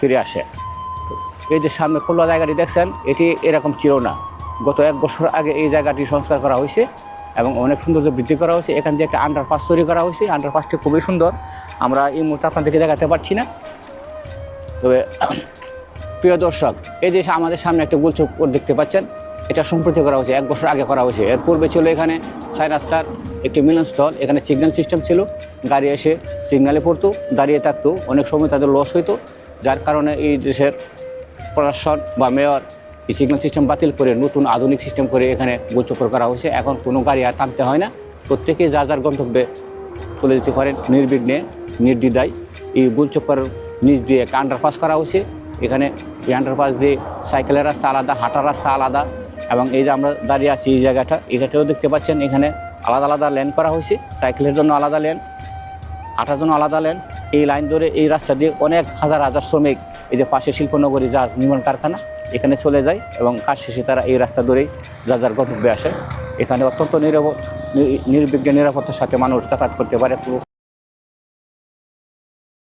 ফিরে আসে। এই যে সামনে খোলা জায়গাটি দেখছেন, এটি এরকম ছিল না। গত 1 বছর আগে এই জায়গাটি সংস্কার করা হয়েছে এবং অনেক সৌন্দর্য বৃদ্ধি করা হয়েছে। এখান দিয়ে একটা আন্ডারপাস তৈরি করা হয়েছে। আন্ডারপাসটি খুবই সুন্দর, আমরা এই মুহূর্তে আপনাদেরকে দেখাতে পারছি না। তবে প্রিয় দর্শক, এই যে আমাদের সামনে একটা গোলচক্কর দেখতে পাচ্ছেন, এটা সম্প্রতি করা হয়েছে, 1 বছর আগে করা হয়েছে। এর পূর্বে ছিল এখানে 4 রাস্তার একটি মিলনস্থল। এখানে সিগন্যাল সিস্টেম ছিল, গাড়ি এসে সিগন্যালে পড়তো, দাঁড়িয়ে থাকতো, অনেক সময় তাদের লস হইতো। যার কারণে এই দেশের প্রশাসন বা মেয়র এই সিগন্যাল সিস্টেম বাতিল করে নতুন আধুনিক সিস্টেম করে এখানে গোলচক্কর করা হয়েছে। এখন কোনো গাড়ি আর থামতে হয় না, প্রত্যেকেই যার যার গন্তব্যে চলে যেতে পারেন নির্বিঘ্নে, নির্দ্বিধায়। এই গোলচক্কর নিচ দিয়ে একটা আন্ডারপাস করা হয়েছে। এখানে এই আন্ডারপাস দিয়ে সাইকেলের রাস্তা আলাদা, হাঁটার রাস্তা আলাদা, এবং এই যে আমরা দাঁড়িয়ে আছি এই জায়গাটাও দেখতে পাচ্ছেন, এখানে আলাদা আলাদা লেন করা হয়েছে। সাইকেলের জন্য আলাদা লেন, হাঁটার জন্য আলাদা লেন। এই লাইন ধরে এই রাস্তা দিয়ে অনেক হাজার হাজার শ্রমিক, এই যে পাশে শিল্পনগরী জাহাজ নির্মাণ কারখানা, এখানে চলে যায় এবং কাজ শেষে তারা এই রাস্তা ধরেই যার যার গন্তব্যে আসে। এখানে অত্যন্ত নির্বিঘ্নে নিরাপত্তার সাথে মানুষ যাতায়াত করতে পারে।